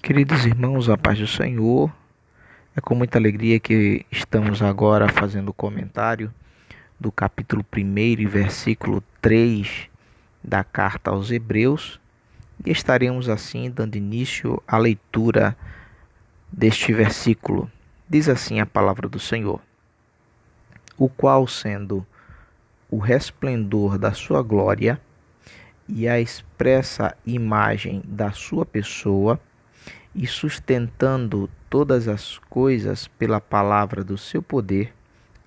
Queridos irmãos, a paz do Senhor, é com muita alegria que estamos agora fazendo o comentário do capítulo 1 e versículo 3 da carta aos Hebreus e estaremos assim dando início à leitura deste versículo. Diz assim a palavra do Senhor: o qual, sendo o resplendor da sua glória e a expressa imagem da sua pessoa, e sustentando todas as coisas pela palavra do seu poder,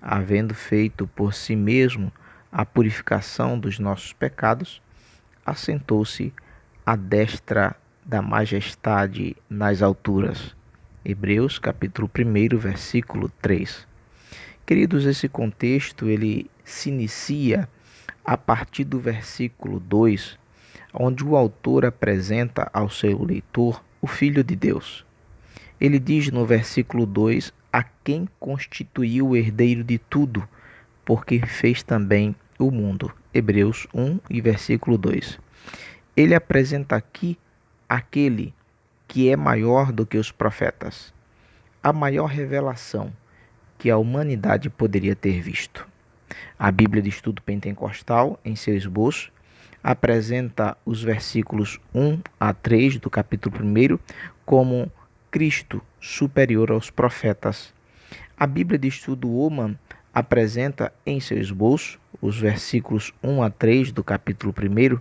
havendo feito por si mesmo a purificação dos nossos pecados, assentou-se à destra da majestade nas alturas. Hebreus capítulo 1, versículo 3. Queridos, esse contexto ele se inicia a partir do versículo 2, onde o autor apresenta ao seu leitor o Filho de Deus. Ele diz no versículo 2, a quem constituiu o herdeiro de tudo, porque fez também o mundo. Hebreus 1 e versículo 2. Ele apresenta aqui aquele que é maior do que os profetas, a maior revelação que a humanidade poderia ter visto. A Bíblia de Estudo Pentecostal, em seu esboço, apresenta os versículos 1 a 3 do capítulo 1 como Cristo superior aos profetas. A Bíblia de Estudo Oman apresenta em seu esboço os versículos 1 a 3 do capítulo 1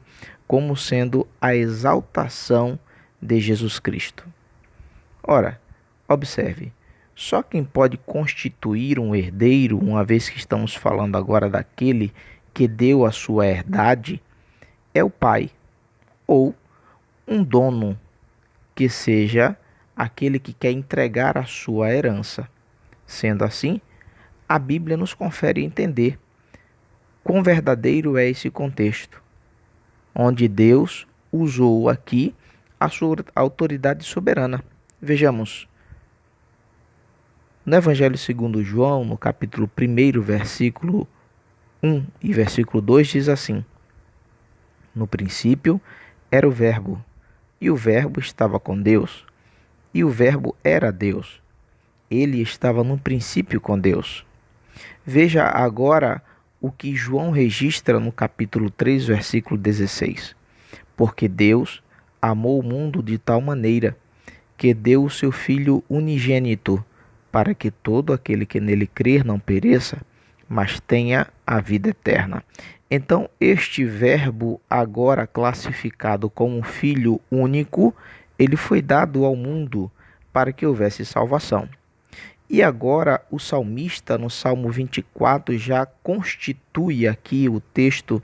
como sendo a exaltação de Jesus Cristo. Ora, observe, só quem pode constituir um herdeiro, uma vez que estamos falando agora daquele que deu a sua herdade, é o pai, ou um dono, que seja aquele que quer entregar a sua herança. Sendo assim, a Bíblia nos confere entender quão verdadeiro é esse contexto, onde Deus usou aqui a sua autoridade soberana. Vejamos, no Evangelho segundo João, no capítulo 1, versículo 1 e versículo 2, diz assim: no princípio era o Verbo, e o Verbo estava com Deus, e o Verbo era Deus. Ele estava no princípio com Deus. Veja agora o que João registra no capítulo 3, versículo 16. Porque Deus amou o mundo de tal maneira que deu o seu Filho unigênito, para que todo aquele que nele crer não pereça, mas tenha a vida eterna. Então, este verbo, agora classificado como Filho único, ele foi dado ao mundo para que houvesse salvação. E agora o salmista, no Salmo 24, já constitui aqui o texto,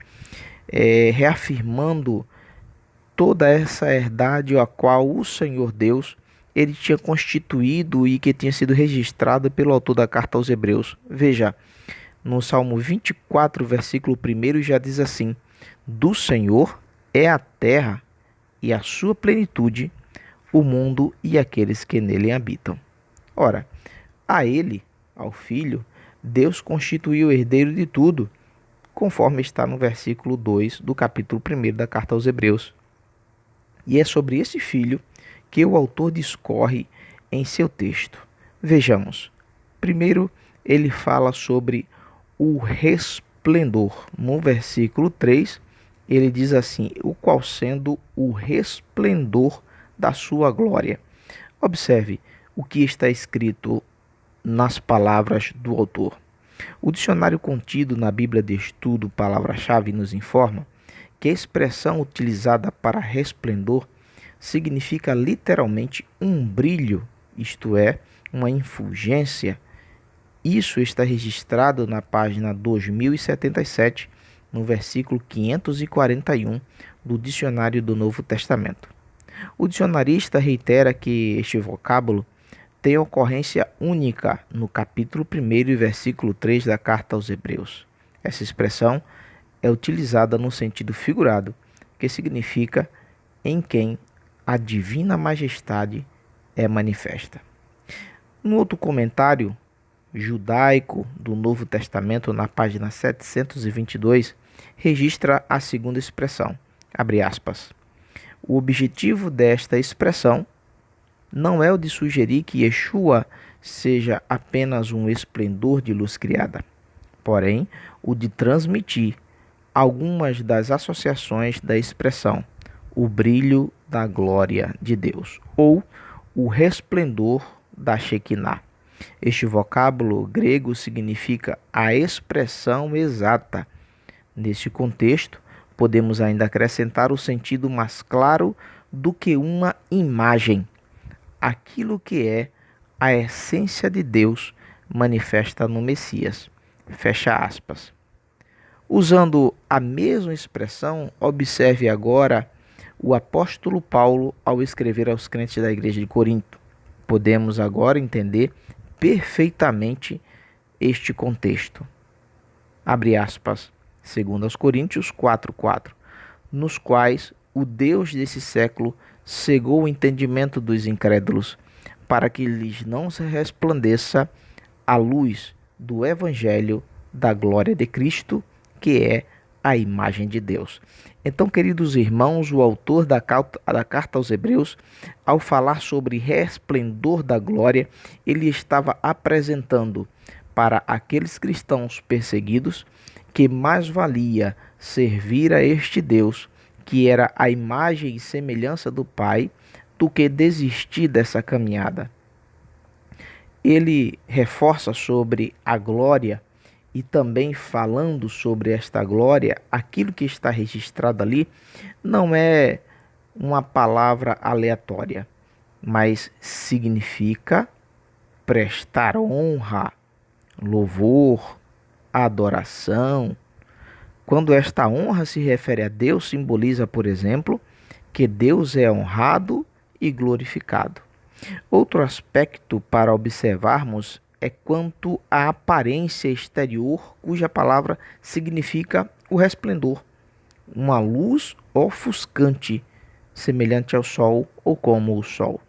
reafirmando toda essa herdade a qual o Senhor Deus ele tinha constituído e que tinha sido registrada pelo autor da carta aos Hebreus. Veja, no Salmo 24, versículo 1, já diz assim: do Senhor é a terra e a sua plenitude, o mundo e aqueles que nele habitam. Ora, a ele, ao Filho, Deus constituiu o herdeiro de tudo, conforme está no versículo 2 do capítulo 1 da carta aos Hebreus. E é sobre esse Filho que o autor discorre em seu texto. Vejamos. Primeiro, ele fala sobre o resplendor. No versículo 3, ele diz assim: o qual sendo o resplendor da sua glória. Observe o que está escrito nas palavras do autor. O dicionário contido na Bíblia de Estudo Palavra-Chave nos informa que a expressão utilizada para resplendor significa literalmente um brilho, isto é, uma infulgência. Isso está registrado na página 2077, no versículo 541 do Dicionário do Novo Testamento. O dicionarista reitera que este vocábulo tem ocorrência única no capítulo 1 e versículo 3 da carta aos Hebreus. Essa expressão é utilizada no sentido figurado, que significa em quem a divina majestade é manifesta. No outro comentário judaico do Novo Testamento, na página 722, registra a segunda expressão, abre aspas. O objetivo desta expressão não é o de sugerir que Yeshua seja apenas um esplendor de luz criada, porém o de transmitir algumas das associações da expressão o brilho da glória de Deus ou o resplendor da Shekinah. Este vocábulo grego significa a expressão exata. Neste contexto, podemos ainda acrescentar o sentido mais claro do que uma imagem, aquilo que é a essência de Deus manifesta no Messias. Fecha aspas. Usando a mesma expressão, observe agora o apóstolo Paulo ao escrever aos crentes da igreja de Corinto. Podemos agora entender perfeitamente este contexto. Abre aspas, 2 Coríntios 4:4, nos quais o Deus desse século cegou o entendimento dos incrédulos, para que lhes não se resplandeça a luz do evangelho da glória de Cristo, que é a imagem de Deus. Então, queridos irmãos, o autor da carta aos Hebreus, ao falar sobre resplendor da glória, ele estava apresentando para aqueles cristãos perseguidos que mais valia servir a este Deus, que era a imagem e semelhança do Pai, do que desistir dessa caminhada. Ele reforça sobre a glória e também falando sobre esta glória, aquilo que está registrado ali não é uma palavra aleatória, mas significa prestar honra, louvor, adoração. Quando esta honra se refere a Deus, simboliza, por exemplo, que Deus é honrado e glorificado. Outro aspecto para observarmos é quanto à aparência exterior, cuja palavra significa o resplendor, uma luz ofuscante, semelhante ao sol ou como o sol.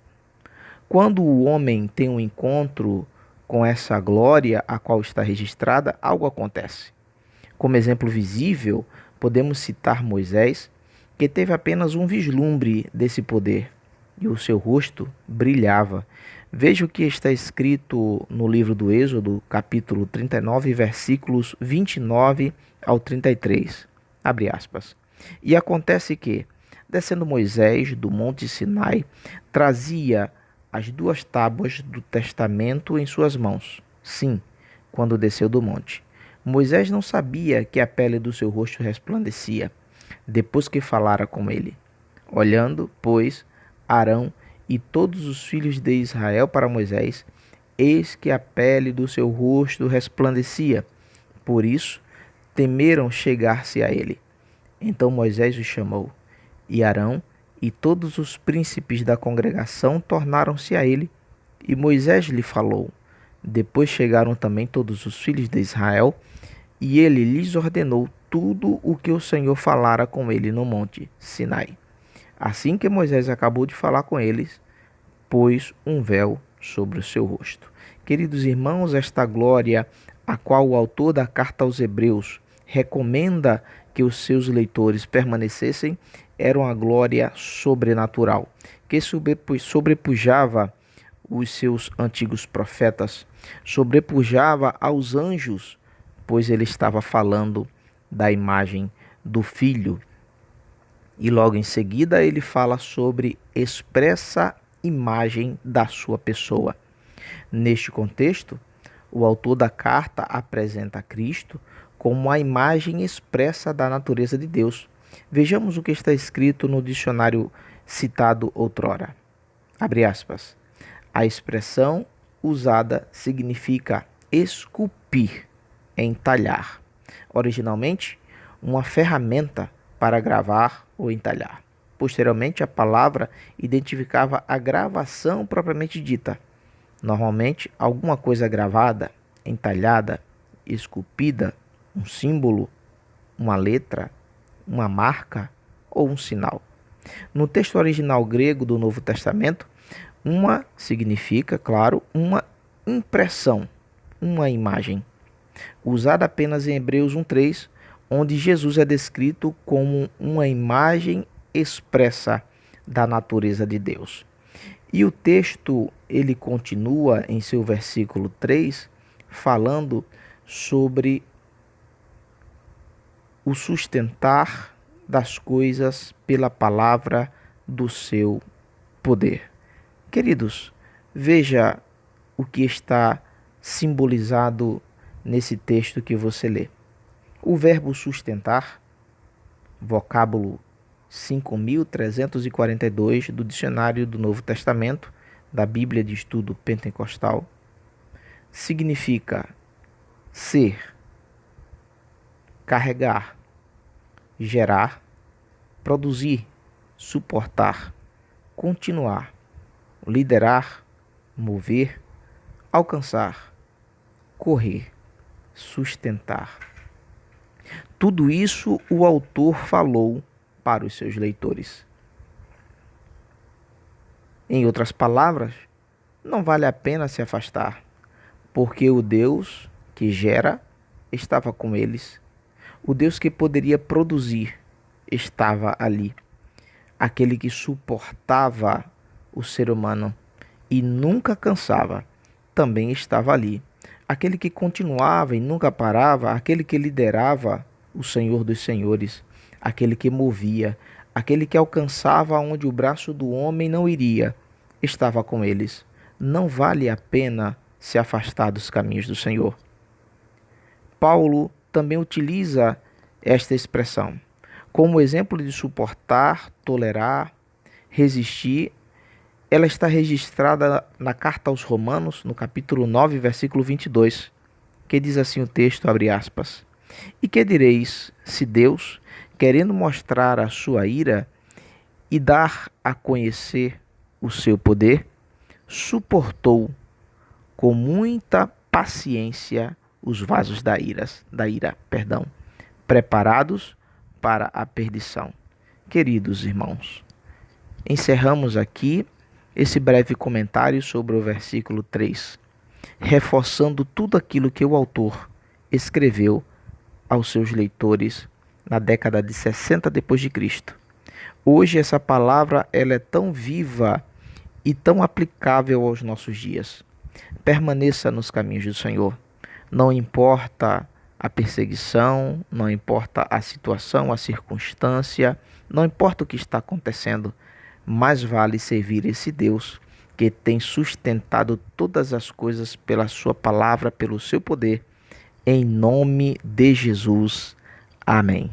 Quando o homem tem um encontro com essa glória a qual está registrada, algo acontece. Como exemplo visível, podemos citar Moisés, que teve apenas um vislumbre desse poder e o seu rosto brilhava. Veja o que está escrito no livro do Êxodo, capítulo 39, versículos 29 ao 33. Abre aspas. E acontece que, descendo Moisés do monte Sinai, trazia as 2 tábuas do testamento em suas mãos. Sim, quando desceu do monte. Moisés não sabia que a pele do seu rosto resplandecia, depois que falara com ele. Olhando, pois, Arão e todos os filhos de Israel para Moisés, eis que a pele do seu rosto resplandecia. Por isso, temeram chegar-se a ele. Então Moisés os chamou, e Arão e todos os príncipes da congregação tornaram-se a ele, e Moisés lhe falou. Depois chegaram também todos os filhos de Israel, e ele lhes ordenou tudo o que o Senhor falara com ele no monte Sinai. Assim que Moisés acabou de falar com eles, pôs um véu sobre o seu rosto. Queridos irmãos, esta glória a qual o autor da carta aos Hebreus recomenda que os seus leitores permanecessem era uma glória sobrenatural, que sobrepujava os seus antigos profetas, sobrepujava aos anjos, pois ele estava falando da imagem do Filho. E logo em seguida ele fala sobre expressa imagem da sua pessoa. Neste contexto, o autor da carta apresenta Cristo como a imagem expressa da natureza de Deus. Vejamos o que está escrito no dicionário citado outrora. Abre aspas. A expressão usada significa esculpir, entalhar. Originalmente, uma ferramenta para gravar ou entalhar. Posteriormente, a palavra identificava a gravação propriamente dita. Normalmente, alguma coisa gravada, entalhada, esculpida, um símbolo, uma letra, uma marca ou um sinal. No texto original grego do Novo Testamento, uma significa, claro, uma impressão, uma imagem. Usada apenas em Hebreus 1:3, onde Jesus é descrito como uma imagem expressa da natureza de Deus. E o texto, ele continua em seu versículo 3, falando sobre o sustentar das coisas pela palavra do seu poder. Queridos, veja o que está simbolizado nesse texto que você lê. O verbo sustentar, vocábulo 5.342 do Dicionário do Novo Testamento, da Bíblia de Estudo Pentecostal, significa ser, carregar, gerar, produzir, suportar, continuar, liderar, mover, alcançar, correr, sustentar. Tudo isso o autor falou para os seus leitores. Em outras palavras, não vale a pena se afastar, porque o Deus que gera estava com eles. O Deus que poderia produzir estava ali. Aquele que suportava o ser humano e nunca cansava também estava ali. Aquele que continuava e nunca parava, aquele que liderava, o Senhor dos Senhores, aquele que movia, aquele que alcançava onde o braço do homem não iria, estava com eles. Não vale a pena se afastar dos caminhos do Senhor. Paulo também utiliza esta expressão como exemplo de suportar, tolerar, resistir. Ela está registrada na carta aos Romanos, no capítulo 9, versículo 22, que diz assim o texto, abre aspas, e que direis, se Deus, querendo mostrar a sua ira e dar a conhecer o seu poder, suportou com muita paciência os vasos da ira, preparados para a perdição. Queridos irmãos, encerramos aqui esse breve comentário sobre o versículo 3, reforçando tudo aquilo que o autor escreveu aos seus leitores na década de 60 depois de Cristo. Hoje essa palavra ela é tão viva e tão aplicável aos nossos dias. Permaneça nos caminhos do Senhor. Não importa a perseguição, não importa a situação, a circunstância, não importa o que está acontecendo, mais vale servir esse Deus que tem sustentado todas as coisas pela sua palavra, pelo seu poder, em nome de Jesus. Amém.